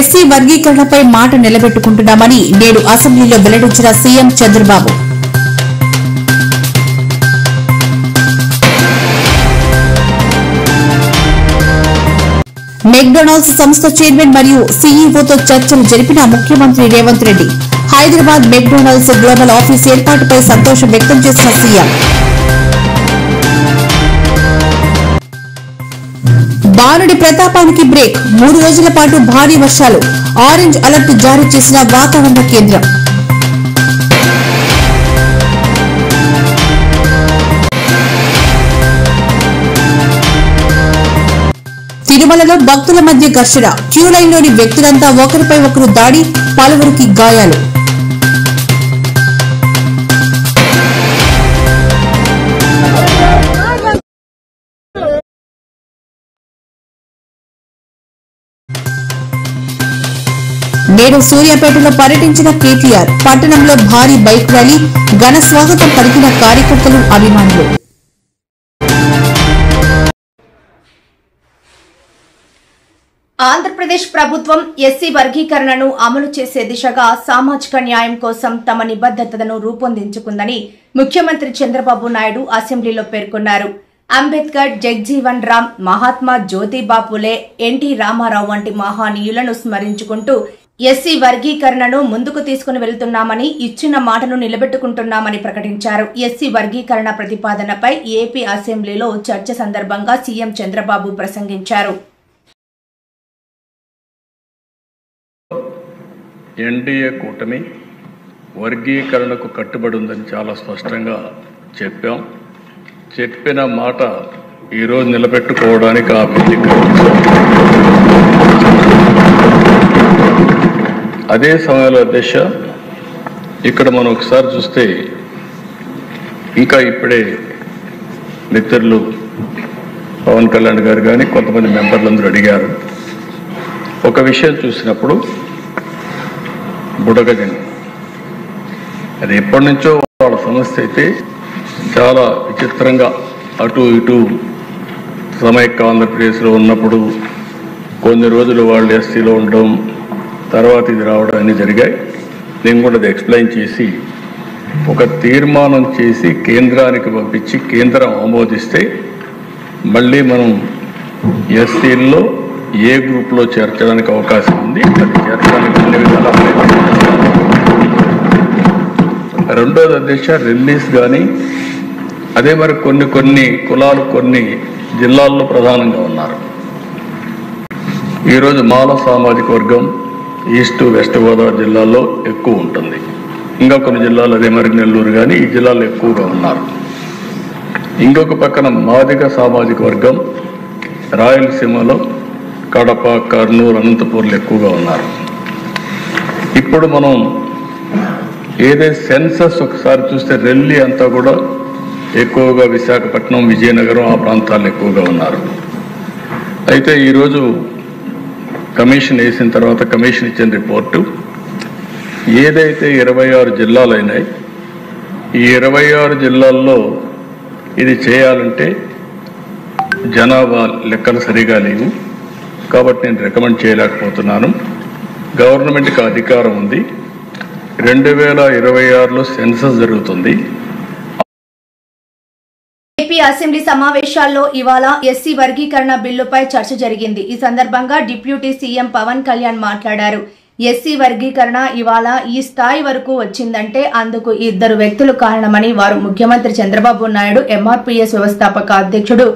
SC వర్గీకరణపై మాట నిలబెట్టుకుంటున్నామని నేడు అసెంబ్లీలో వెల్లడించిన సీఎం చంద్రబాబు. మెక్డొనాల్డ్స్ సంస్థ చైర్మన్ మరియు సీఈఓతో చర్చలు జరిపిన ముఖ్యమంత్రి Revanth Reddy. Hyderabad McDonald's global office ఏర్పాటుపై సంతోషం వ్యక్తం చేసిన సీఎం. బాలుడి ప్రతాపానికి బ్రేక్. 3 రోజుల పాటు భారీ వర్షాలు. ఆరెంజ్ అలర్ట్ జారీ చేసిన వాతావరణ కేంద్రం. తిరుమలలో భక్తుల మధ్య ఘర్షణ. క్యూ లైన్లోని వ్యక్తులంతా ఒకరిపై ఒకరు దాడి, పలువురికి గాయాలు. నేడు సూర్యాపేటలో పర్యటించిన కేటీఆర్. పట్టణంలో భారీ బైక్ ర్యాలీ. ఘన స్వాగతం పలికిన కార్యకర్తలు, అభిమానులు. ఆంధ్రప్రదేశ్ ప్రభుత్వం ఎస్సీ వర్గీకరణను అమలు చేసే దిశగా సామాజిక న్యాయం కోసం తమ నిబద్దతను రూపొందించుకుందని ముఖ్యమంత్రి చంద్రబాబు నాయుడు అసెంబ్లీలో పేర్కొన్నారు. అంబేద్కర్, జగ్జీవన్ రామ్, మహాత్మా జ్యోతిబా ఫులే, ఎన్టీ రామారావు వంటి మహానీయులను స్మరించుకుంటూ ఎస్సీ వర్గీకరణను ముందుకు తీసుకుని వెళ్తున్నామని, ఇచ్చిన మాటను నిలబెట్టుకుంటున్నామని ప్రకటించారు. ఎస్సీ వర్గీకరణ ప్రతిపాదనపై ఏపీ అసెంబ్లీలో చర్చ సందర్భంగా సీఎం చంద్రబాబు ప్రసంగించారు. ఎన్డీఏ కూటమి వర్గీకరణకు కట్టుబడి ఉందని చాలా స్పష్టంగా చెప్పాం. చెప్పిన మాట ఈరోజు నిలబెట్టుకోవడానికి ఆ మీటింగ్. అదే సమయంలో అధ్యక్ష, ఇక్కడ మనం ఒకసారి చూస్తే ఇంకా ఇప్పుడే మిత్రులు పవన్ కళ్యాణ్ గారు కానీ కొంతమంది మెంబర్లందరూ అడిగారు. ఒక విషయం చూసినప్పుడు బుడగజంగి అది ఎప్పటి నుంచో వాళ్ళ సమస్య అయితే చాలా విచిత్రంగా అటు ఇటు సమైక్య ఆంధ్రప్రదేశ్లో ఉన్నప్పుడు కొన్ని రోజులు వాళ్ళు ఎస్సీలో ఉండడం, తర్వాత ఇది రావడం అన్నీ జరిగాయి. నేను కూడా అది ఎక్స్ప్లెయిన్ చేసి ఒక తీర్మానం చేసి కేంద్రానికి పంపించి కేంద్రం ఆమోదిస్తే మళ్ళీ మనం ఎస్సీల్లో ఏ గ్రూప్లో చేర్చడానికి అవకాశం ఉంది. అది చేర్చడానికి అన్ని విధాలా రెండోది అధ్యక్ష, రిలీజ్ కానీ అదే మరి కొన్ని కులాలు కొన్ని జిల్లాల్లో ప్రధానంగా ఉన్నారు. ఈరోజు మాల సామాజిక వర్గం ఈస్ట్ వెస్ట్ గోదావరి జిల్లాల్లో ఎక్కువ ఉంటుంది. ఇంకా కొన్ని జిల్లాలు అదే మరి నెల్లూరు కానీ ఈ జిల్లాలో ఎక్కువగా ఉన్నారు. ఇంకొక పక్కన మాదిగ సామాజిక వర్గం రాయలసీమలో కడప, కర్నూలు, అనంతపూర్లు ఎక్కువగా ఉన్నారు. ఇప్పుడు మనం ఏదైతే సెన్సస్ ఒకసారి చూస్తే రెల్లి అంతా కూడా ఎక్కువగా విశాఖపట్నం, విజయనగరం ఆ ప్రాంతాల్లో ఎక్కువగా ఉన్నారు. అయితే ఈరోజు కమిషన్ వేసిన తర్వాత కమిషన్ ఇచ్చిన రిపోర్టు ఏదైతే 26 జిల్లాలు అయినాయి, ఈ 26 జిల్లాల్లో ఇది చేయాలంటే జనాభా లెక్కలు సరిగా లేవు. కాబట్టి నేను రికమెండ్ చేయలేకపోతున్నాను. గవర్నమెంట్కి అధికారం ఉంది. 2026లో సెన్సస్ జరుగుతుంది. ఏపీ అసెంబ్లీ సమావేశాల్లో ఇవాళ ఎస్సీ వర్గీకరణ బిల్లుపై చర్చ జరిగింది. ఈ సందర్భంగా డిప్యూటీ సీఎం పవన్ కళ్యాణ్ మాట్లాడారు. ఎస్సీ వర్గీకరణ ఇవాళ ఈ స్థాయి వరకు వచ్చిందంటే అందుకు 2 వ్యక్తులు కారణమని వారు ముఖ్యమంత్రి చంద్రబాబు నాయుడు, ఎంఆర్పీఎస్ వ్యవస్థాపక అధ్యక్షుడు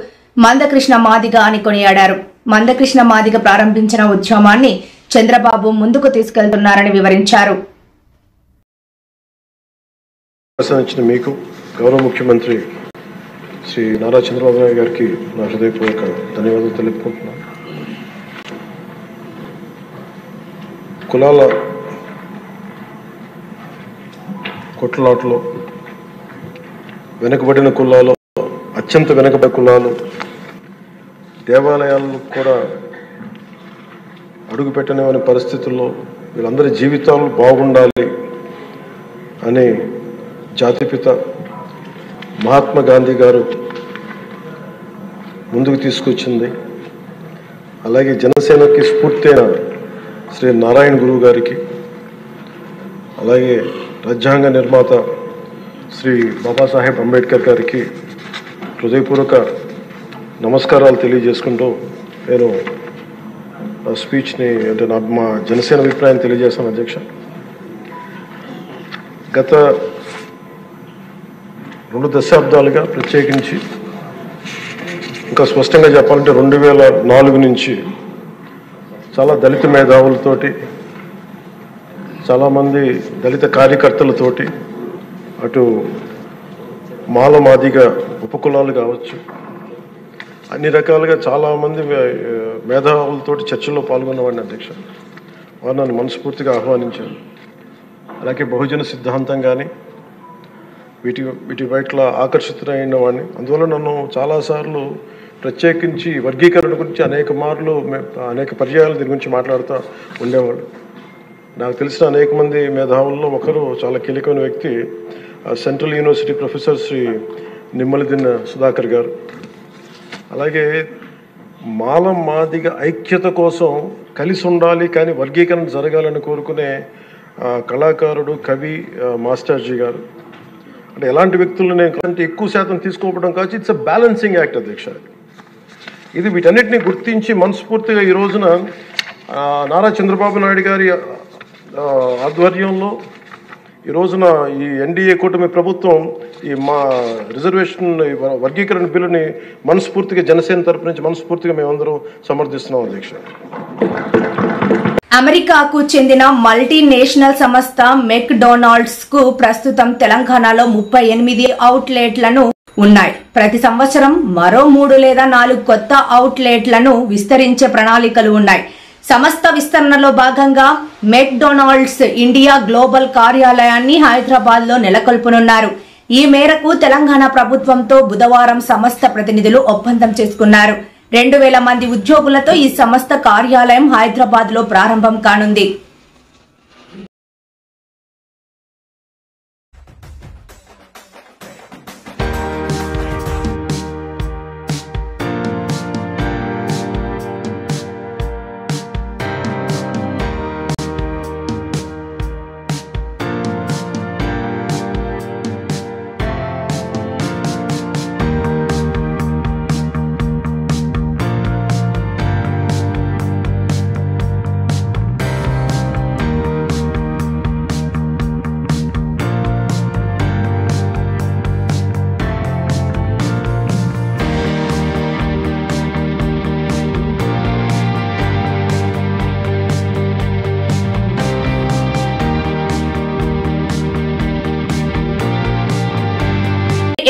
మందకృష్ణ మాదిగ అని కొనియాడారు. మందకృష్ణ మాదిగ ప్రారంభించిన ఉద్యమాన్ని చంద్రబాబు ముందుకు తీసుకెళ్తున్నారని వివరించారు. మీకు గౌరవ ముఖ్యమంత్రి శ్రీ నారా చంద్రబాబు నాయుడు గారికి నా హృదయపూర్వక ధన్యవాదాలు తెలుపుకుంటున్నాను. కులాల కొట్లాటలో వెనుకబడిన కులాలు, అత్యంత వెనుకబడిన కులాలు, దేవాలయాలను కూడా అడుగు పెట్టనివ్వని పరిస్థితుల్లో వీళ్ళందరి జీవితాలు బాగుండాలి అని జాతిపిత మహాత్మా గాంధీ గారు ముందుకు తీసుకొచ్చింది. అలాగే జనసేనకి స్ఫూర్తి అయిన శ్రీ నారాయణ గురువు గారికి, అలాగే రాజ్యాంగ నిర్మాత శ్రీ బాబాసాహెబ్ అంబేద్కర్ గారికి హృదయపూర్వక నమస్కారాలు తెలియజేసుకుంటూ నేను స్పీచ్ని అంటే మా జనసేన అభిప్రాయం తెలియజేస్తాను. అధ్యక్ష, గత 2 దశాబ్దాలుగా ప్రత్యేకించి ఇంకా స్పష్టంగా చెప్పాలంటే 2004 నుంచి చాలా దళిత మేధావులతోటి, చాలామంది దళిత కార్యకర్తలతోటి, అటు మాదిగ ఉపకులాలు కావచ్చు, అన్ని రకాలుగా చాలామంది మేధావులతోటి చర్చల్లో పాల్గొన్నవాడిని. అధ్యక్ష, వారు నన్ను మనస్ఫూర్తిగా ఆహ్వానించారు. అలాగే బహుజన సిద్ధాంతం కానీ వీటి పట్ల ఆకర్షితులైన వాడిని. అందువల్ల నన్ను చాలాసార్లు ప్రత్యేకించి వర్గీకరణ గురించి అనేక పర్యాయాలు దీని గురించి మాట్లాడుతూ ఉండేవాళ్ళు. నాకు తెలిసిన అనేక మంది మేధావుల్లో ఒకరు, చాలా కీలకమైన వ్యక్తి, central university professor Shri Nimmaladinna Sudhakar గారు. అలాగే మాదిగ ఐక్యత కోసం కలిసి ఉండాలి కానీ వర్గీకరణ జరగాలని కోరుకునే కళాకారుడు, కవి మాస్టర్జీ గారు. అంటే ఎలాంటి వ్యక్తులను అంటే ఎక్కువ శాతం తీసుకోవడం కాదు, ఇట్స్ అ బ్యాలెన్సింగ్ యాక్ట్. అధ్యక్ష, ఇది వీటన్నిటిని గుర్తించి మనస్ఫూర్తిగా ఈ రోజున నారా చంద్రబాబు నాయుడు గారి ఆధ్వర్యంలో ఈ రోజున ఈ ఎన్డీఏ కూటమి ప్రభుత్వం ఈ మా రిజర్వేషన్ వర్గీకరణ బిల్లుని మనస్ఫూర్తిగా జనసేన తరపు నుంచి మనస్ఫూర్తిగా మేమందరం సమర్థిస్తున్నాం. అధ్యక్ష, అమెరికాకు చెందిన మల్టీనేషనల్ సంస్థ మెక్డొనాల్డ్స్ కు ప్రస్తుతం తెలంగాణలో 38 అవుట్లెట్లను ఉన్నాయి. ప్రతి సంవత్సరం మరో 3 లేదా 4 కొత్త అవుట్లెట్లను విస్తరించే ప్రణాళికలు ఉన్నాయి. సంస్థ విస్తరణలో భాగంగా మెక్డొనాల్డ్స్ ఇండియా గ్లోబల్ కార్యాలయాన్ని హైదరాబాద్ లో నెలకొల్పనున్నారు. ఈ మేరకు తెలంగాణ ప్రభుత్వంతో బుధవారం సంస్థ ప్రతినిధులు ఒప్పందం చేసుకున్నారు. 2000 మంది ఉద్యోగులతో ఈ సంస్థ కార్యాలయం హైదరాబాద్ లో ప్రారంభం కానుంది.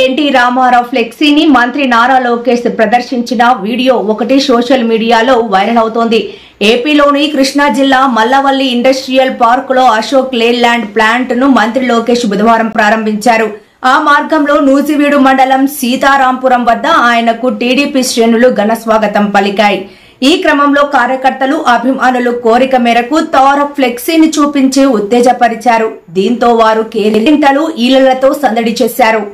ఎన్టీ రామారావు ఫ్లెక్సీని మంత్రి నారా లోకేష్ ప్రదర్శించిన వీడియో ఒకటి సోషల్ మీడియాలో వైరల్ అవుతోంది. ఏపీలోని కృష్ణా జిల్లా మల్లవల్లి ఇండస్ట్రియల్ పార్క్ లో అశోక్ లేలాండ్ ప్లాంట్ ను మంత్రి లోకేష్ బుధవారం ప్రారంభించారు. ఆ మార్గంలో నూజివీడు మండలం సీతారాంపురం వద్ద ఆయనకు టీడీపీ శ్రేణులు ఘన స్వాగతం పలికాయి. ఈ క్రమంలో కార్యకర్తలు, అభిమానులు కోరిక మేరకు తారక్ ఫ్లెక్సీని చూపించి ఉత్తేజపరిచారు. దీంతో వారు కేరింతలు, ఈలలతో సందడి చేశారు.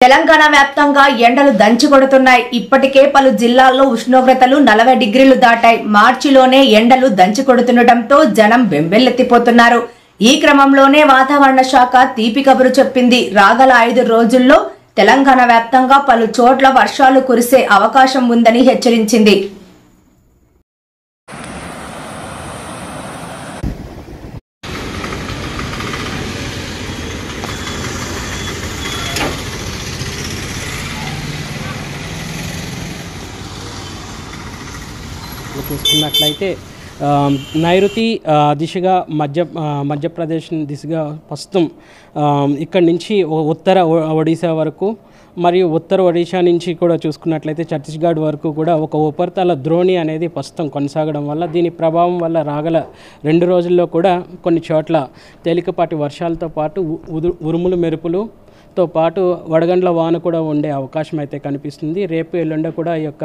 తెలంగాణ వ్యాప్తంగా ఎండలు దంచుకొడుతున్నాయి. ఇప్పటికే పలు జిల్లాల్లో ఉష్ణోగ్రతలు 40 డిగ్రీలు దాటాయి. మార్చిలోనే ఎండలు దంచుకొడుతుండటంతో జనం బెంబెలెత్తిపోతున్నారు. ఈ క్రమంలోనే వాతావరణ శాఖ తీపి కబురు చెప్పింది. రాగల 5 రోజుల్లో తెలంగాణ వ్యాప్తంగా పలు చోట్ల వర్షాలు కురిసే అవకాశం ఉందని హెచ్చరించింది. చూసుకున్నట్లయితే నైరుతి దిశగా మధ్యప్రదేశ్ దిశగా ప్రస్తుతం ఇక్కడి నుంచి ఉత్తర ఒడిశా వరకు మరియు ఉత్తర ఒడిశా నుంచి కూడా చూసుకున్నట్లయితే ఛత్తీస్గఢ్ వరకు కూడా ఒక ఉపరితల ద్రోణి అనేది ప్రస్తుతం కొనసాగడం వల్ల దీని ప్రభావం వల్ల రాగల 2 రోజుల్లో కూడా కొన్ని చోట్ల తేలికపాటి వర్షాలతో పాటు ఉరుములు మెరుపులు తో పాటు వడగండ్ల వాన కూడా ఉండే అవకాశం అయితే కనిపిస్తుంది. రేపు ఎల్లుండి కూడా ఈ యొక్క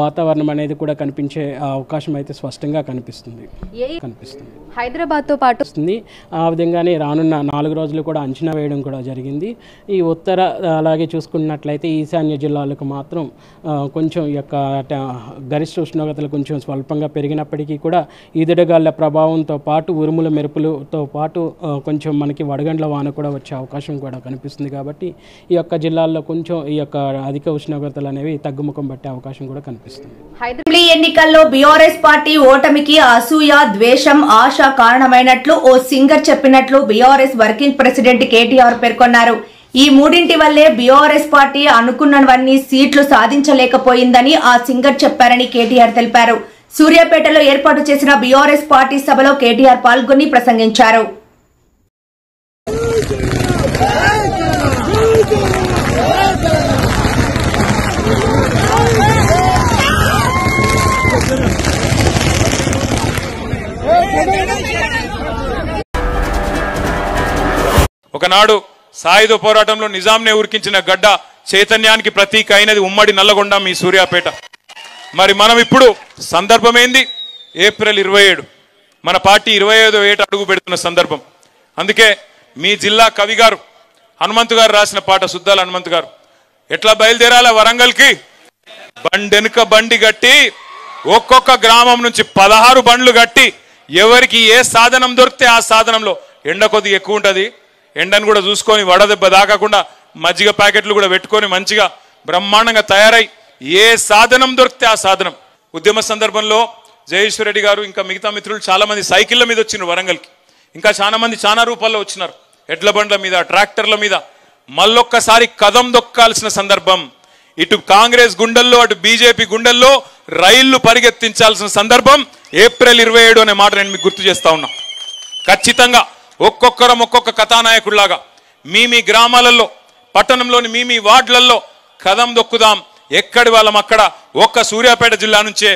వాతావరణం అనేది కూడా కనిపించే అవకాశం అయితే స్పష్టంగా కనిపిస్తుంది. హైదరాబాద్తో పాటు ఆ విధంగానే రానున్న 4 రోజులు కూడా అంచనా వేయడం కూడా జరిగింది. ఈ ఉత్తర అలాగే చూసుకున్నట్లయితే ఈశాన్య జిల్లాలకు మాత్రం కొంచెం ఈ యొక్క గరిష్ట ఉష్ణోగ్రతలు కొంచెం స్వల్పంగా పెరిగినప్పటికీ కూడా ఈదురుగాలుల ప్రభావంతో పాటు ఉరుముల మెరుపులతో పాటు కొంచెం మనకి వడగండ్ల వాన కూడా వచ్చే అవకాశం కూడా కనిపిస్తుంది. కాబట్టి ఈ యొక్క జిల్లాల్లో కొంచెం ఈ యొక్క అధిక ఉష్ణోగ్రతలు అనేవి తగ్గుముఖం పట్టే అవకాశం కూడా కనిపిస్తుంది. అసెంబ్లీ ఎన్నికల్లో బీఆర్ఎస్ పార్టీ ఓటమికి అసూయ, ద్వేషం, ఆశ కారణమైనట్లు ఓ సింగర్ చెప్పినట్లు బీఆర్ఎస్ వర్కింగ్ ప్రెసిడెంట్ కేటీఆర్ పేర్కొన్నారు. ఈ మూడింటి వల్లే బీఆర్ఎస్ పార్టీ అనుకున్నవన్నీ సీట్లు సాధించలేకపోయిందని ఆ సింగర్ చెప్పారని కేటీఆర్ తెలిపారు. సూర్యాపేటలో ఏర్పాటు చేసిన బీఆర్ఎస్ పార్టీ సభలో కేటీఆర్ పాల్గొని ప్రసంగించారు. ఒకనాడు సాయుధ పోరాటంలో నిజాంనే ఉరికించిన గడ్డ చైతన్యానికి ప్రతీక అయినది ఉమ్మడి నల్లగొండ మీ సూర్యాపేట. మరి మనం ఇప్పుడు సందర్భం ఏంది? ఏప్రిల్ 27 మన పార్టీ 25వ ఏట అడుగు పెడుతున్న సందర్భం. అందుకే మీ జిల్లా కవి గారు హనుమంతు గారు రాసిన పాట, సుద్దాల హనుమంతు గారు, ఎట్లా బయలుదేరాల వరంగల్కి బండెనుక బండి గట్టి ఒక్కొక్క గ్రామం నుంచి 16 బండ్లు గట్టి ఎవరికి ఏ సాధనం దొరికితే ఆ సాధనంలో ఎండ కొద్దిగా ఎక్కువ ఉంటుంది, ఎండను కూడా చూసుకొని వడదెబ్బ దాకకుండా మజ్జిగ ప్యాకెట్లు కూడా పెట్టుకొని మంచిగా బ్రహ్మాండంగా తయారై ఏ సాధనం దొరికితే ఆ సాధనం. ఉద్యమ సందర్భంలో జయేశ్వర్ రెడ్డి గారు ఇంకా మిగతా మిత్రులు చాలా మంది సైకిళ్ళ మీద వచ్చినారు వరంగల్కి. ఇంకా చాలా మంది చాలా రూపాల్లో వచ్చినారు, ఎడ్ల బండ్ల మీద, ట్రాక్టర్ల మీద. మళ్ళొక్కసారి కదం దొక్కాల్సిన సందర్భం. ఇటు కాంగ్రెస్ గుండెల్లో అటు బీజేపీ గుండెల్లో రైళ్లు పరిగెత్తించాల్సిన సందర్భం. ఏప్రిల్ 27 అనే మాట నేను మీకు గుర్తు చేస్తా ఉన్నా. ఖచ్చితంగా ఒక్కొక్కరం ఒక్కొక్క కథానాయకుడిలాగా మీ గ్రామాలలో, పట్టణంలోని మీ వార్డులలో కదం దొక్కుదాం. ఎక్కడి వాళ్ళం అక్కడ. ఒక్క సూర్యాపేట జిల్లా నుంచే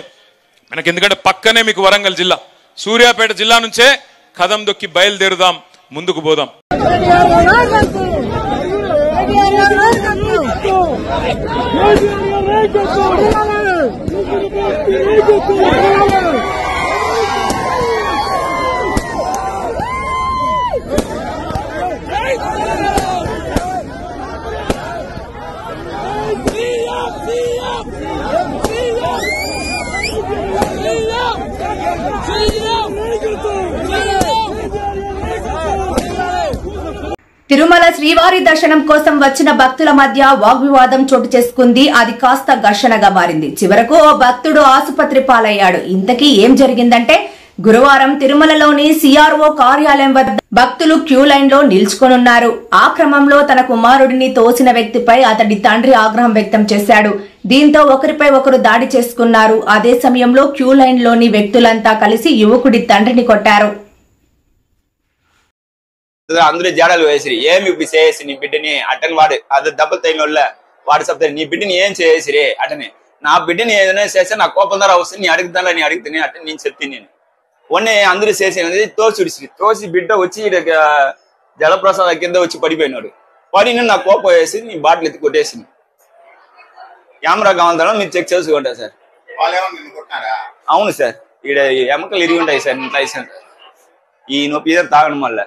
మనకి, ఎందుకంటే పక్కనే మీకు వరంగల్ జిల్లా, సూర్యాపేట జిల్లా నుంచే కదం దొక్కి బయలుదేరుదాం, ముందుకు పోదాం. తిరుమల శ్రీవారి దర్శనం కోసం వచ్చిన భక్తుల మధ్య వాగ్వివాదం చోటు చేసుకుంది. అది కాస్త ఘర్షణగా మారింది. చివరకు ఓ భక్తుడు ఆసుపత్రి పాలయ్యాడు. ఇంతకీ ఏం జరిగిందంటే, గురువారం తిరుమలలోని సిఆర్ఓ కార్యాలయం వద్ద భక్తులు క్యూ లైన్ లో నిల్చుకొనున్నారు. ఆ క్రమంలో తన కుమారుడిని తోసిన వ్యక్తిపై అతడి తండ్రి ఆగ్రహం వ్యక్తం చేశాడు. దీంతో ఒకరిపై ఒకరు దాడి చేసుకున్నారు. అదే సమయంలో క్యూ లైన్ లోని వ్యక్తులంతా కలిసి యువకుడి తండ్రిని కొట్టారు. అందరూ జాడాలు వేసిరి, ఏమి చేసి నీ బిడ్డని అట్టని వాడు అది దెబ్బలు తగిన వాళ్ళ వాడు చెప్తారు, నీ బిడ్డని ఏం చేసిరే అటని. నా బిడ్డని ఏదైనా చేస్తే నా కోపం ద్వారా వస్తుంది, నీ అడుగుతాను నీ అడుగుతాను అంటే నేను చెప్తాను. నేను మొన్నే అందరూ చేసేది తోసి తోసి బిడ్డ వచ్చి జలప్రసాద కింద వచ్చి పడిపోయినాడు. పడి నా కోపం వేసి నీ బాటిల్ ఎత్తి కొట్టేసింది. కెమెరా కావాలంటే మీరు చెక్ చేసుకోండి సార్. అవును సార్, ఈడ ఎముకలు ఇరిగి ఉంటాయి సార్. ఇంట్లో సార్ ఈ నొప్పి ఇద్దరు తాగడం వల్ల.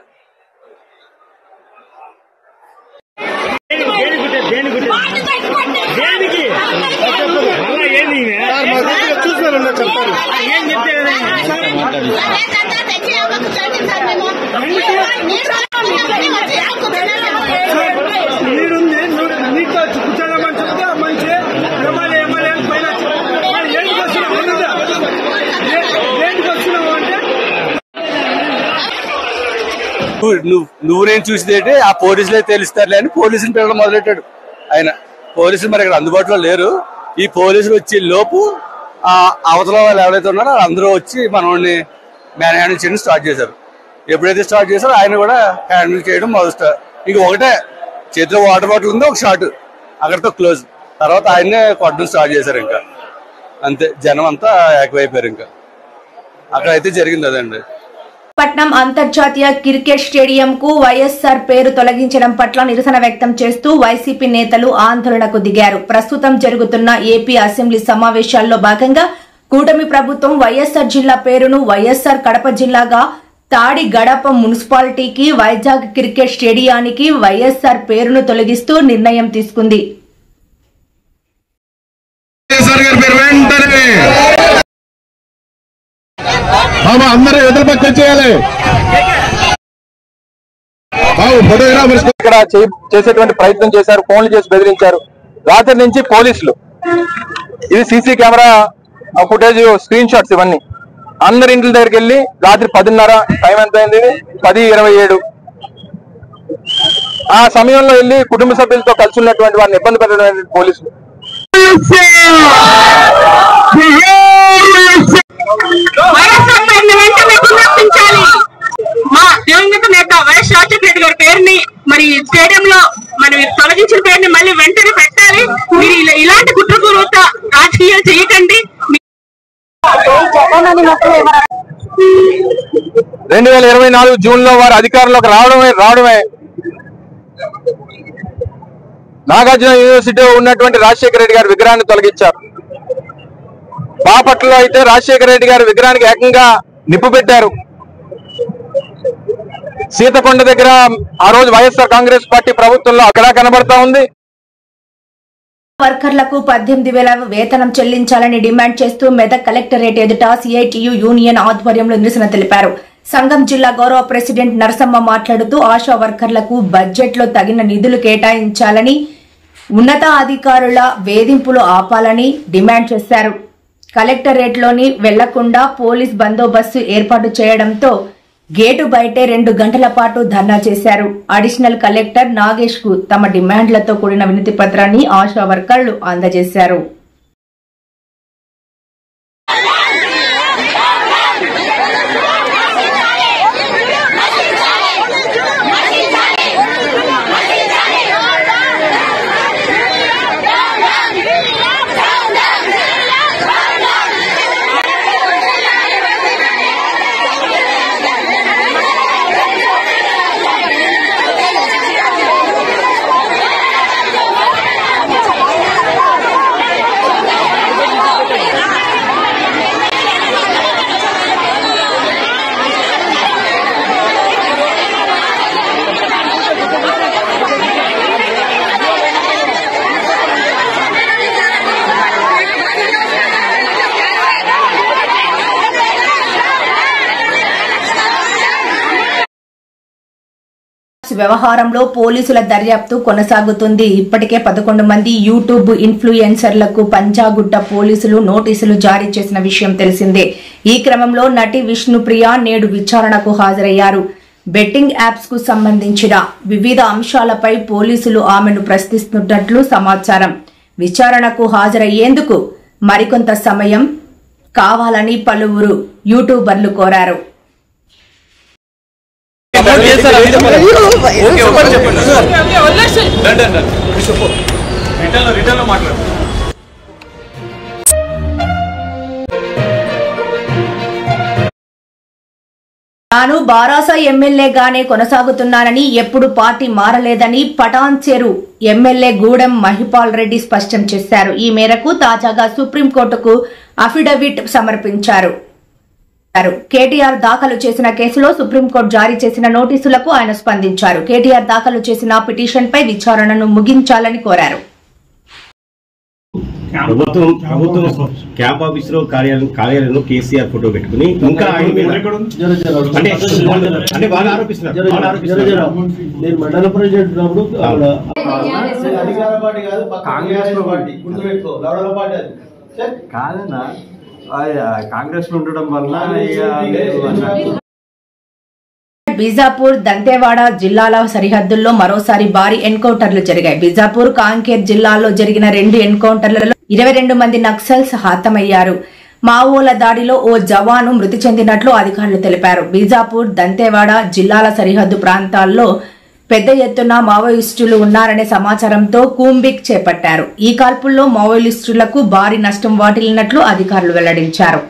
నువ్వు నేను చూసేది ఏంటి, ఆ పోలీసులే తెలుస్తారులే అని పోలీసులు పిల్లలు మొదలెట్టాడు ఆయన. పోలీసులు మరి ఇక్కడ అందుబాటులో లేరు. ఈ పోలీసులు వచ్చే లోపు అవతల వాళ్ళు ఎవరైతే ఉన్నారో అందరూ వచ్చి మనల్ని మ్యాన్ హ్యాండిల్ చేయడం స్టార్ట్ చేశారు. ఎప్పుడైతే స్టార్ట్ చేశారో ఆయన కూడా హ్యాండిల్ చేయడం మొదలు. ఇంక ఒకటే చేతిలో వాటర్ బాటిల్ ఉంది, ఒక షాట్, అక్కడితో క్లోజ్. తర్వాత ఆయన్నే కొట్టడం స్టార్ట్ చేశారు. ఇంకా అంతే, జనం అంతా ఏకమైపోయారు. ఇంకా అక్కడైతే జరిగింది అదండి. పట్నం అంతర్జాతీయ క్రికెట్ స్టేడియంకు వైఎస్ఆర్ పేరు తొలగించడం పట్ల నిరసన వ్యక్తం చేస్తూ వైసీపీ నేతలు ఆందోళనకు దిగారు. ప్రస్తుతం జరుగుతున్న ఏపీ అసెంబ్లీ సమావేశాల్లో భాగంగా కూటమి ప్రభుత్వం వైఎస్ఆర్ జిల్లా పేరును వైఎస్ఆర్ కడప జిల్లాగా, తాడి గడప మున్సిపాలిటీకి, వైజాగ్ క్రికెట్ స్టేడియానికి వైఎస్ఆర్ పేరును తొలగిస్తూ నిర్ణయం తీసుకుంది. అందరూ ఎదురు పక్క చేయాలి. ఇక్కడ చేసేటువంటి ప్రయత్నం చేశారు, ఫోన్లు చేసి బెదిరించారు. రాత్రి నుంచి పోలీసులు, ఇది CC camera footage screen shots, ఇవన్నీ అందరి ఇంటి దగ్గరికి వెళ్ళి రాత్రి 10:30, టైం ఎంత అయింది 10:27, ఆ సమయంలో వెళ్ళి కుటుంబ సభ్యులతో కలిసి ఉన్నటువంటి వారిని ఇబ్బంది పెట్టడం పోలీసులు. మా దివంగత నేత వైఎస్ రాజశేఖర రెడ్డి గారి పేరుని మరి స్టేడియంలో మనం తొలగించిన పేరుని మళ్ళీ వెంటనే పెట్టాలి. మీరు ఇలాంటి కుట్రపూర్వక రాజకీయాలు చేయకండి. 2024 జూన్ లో వారు అధికారంలోకి రావడమే నాగార్జున యూనివర్సిటీలో ఉన్నటువంటి రాజశేఖర రెడ్డి గారి విగ్రహాన్ని తొలగించారు. బాపట్లలో అయితే రాజశేఖర రెడ్డి గారి విగ్రహానికి ఏకంగా నిప్పు పెట్టారు. సీతకొండ దగ్గర ఆ రోజు వైఎస్ఆర్ కాంగ్రెస్ పార్టీ ప్రభుత్వంలో అక్కడ కనబడతా ఉంది. వర్కర్లకు 18,000 వేతనం చెల్లించాలని డిమాండ్ చేస్తూ మెదక్ కలెక్టరేట్ ఎదుట సిఐటియు యూనియన్ ఆధ్వర్యంలో నిరసన తెలిపారు. సంఘం జిల్లా గౌరవ ప్రెసిడెంట్ నరసమ్మ మాట్లాడుతూ ఆశా వర్కర్లకు బడ్జెట్ లో తగిన నిధులు కేటాయించాలని, ఉన్నతాధికారుల వేధింపులు ఆపాలని డిమాండ్ చేశారు. కలెక్టరేట్లోని వెళ్లకుండా పోలీస్ బందోబస్తు ఏర్పాటు చేయడంతో గేటు బయటే 2 గంటల పాటు ధర్నా చేశారు. అడిషనల్ కలెక్టర్ నాగేష్ కు తమ డిమాండ్లతో కూడిన వినతి పత్రాన్ని ఆశా వర్కర్లు అందజేశారు. వ్యవహారంలో పోలీసుల దర్యాప్తు కొనసాగుతుంది. ఇప్పటికే 11 మంది యూట్యూబ్ ఇన్ఫ్లుయెన్సర్లకు పంజాగుట్ట పోలీసులు నోటీసులు జారీ చేసిన విషయం తెలిసిందే. ఈ క్రమంలో నటి విష్ణుప్రియ నేడు విచారణకు హాజరయ్యారు. బెట్టింగ్ యాప్స్ కు సంబంధించిన వివిధ అంశాలపై పోలీసులు ఆమెను ప్రశ్నిస్తున్నట్లు సమాచారం. విచారణకు హాజరయ్యేందుకు మరికొంత సమయం కావాలని పలువురు యూట్యూబర్లు కోరారు. తాను బారాసా ఎమ్మెల్యేగానే కొనసాగుతున్నానని, ఎప్పుడు పార్టీ మారలేదని పటాన్ చెరు ఎమ్మెల్యే గూడెం మహిపాల్ రెడ్డి స్పష్టం చేశారు. ఈ మేరకు తాజాగా సుప్రీంకోర్టుకు అఫిడవిట్ సమర్పించారు. కేటీఆర్ దాఖలు చేసిన కేసులో సుప్రీంకోర్టు జారీ చేసిన నోటీసులకు ఆయన స్పందించారు. కేటీఆర్ దాఖలు చేసిన పిటిషన్పై విచారణను ముగించాలని కోరారు. ప్రభుత్వం క్యాంప్ ఆఫీస్ లో కార్యాలయంలో కేసీఆర్ ఫోటో పెట్టుకుని ఇంకా అంటే వాళ్ళు ఆరోపిస్తున్నారు. మండల ప్రెసిడెంట్ కాదన్నా కాంగ్రెస్ లో ఉండడం వల్ల బీజాపూర్ దంతేవాడ జిల్లాల సరిహద్దుల్లో మరోసారి భారీ ఎన్కౌంటర్లు జరిగాయి. బీజాపూర్ కాంకేర్ జిల్లాల్లో జరిగిన 2 ఎన్కౌంటర్లలో 22 మంది నక్సల్స్ హతమయ్యారు. మావోల దాడిలో ఓ జవాను మృతి చెందినట్లు అధికారులు తెలిపారు. బీజాపూర్ దంతేవాడ జిల్లాల సరిహద్దు ప్రాంతాల్లో పెద్ద ఎత్తున మావోయిస్టులు ఉన్నారనే సమాచారంతో కూంబిక్ చేపట్టారు. ఈ కాల్పుల్లో మావోయిస్టులకు భారీ నష్టం వాటిల్లినట్లు అధికారులు వెల్లడించారు.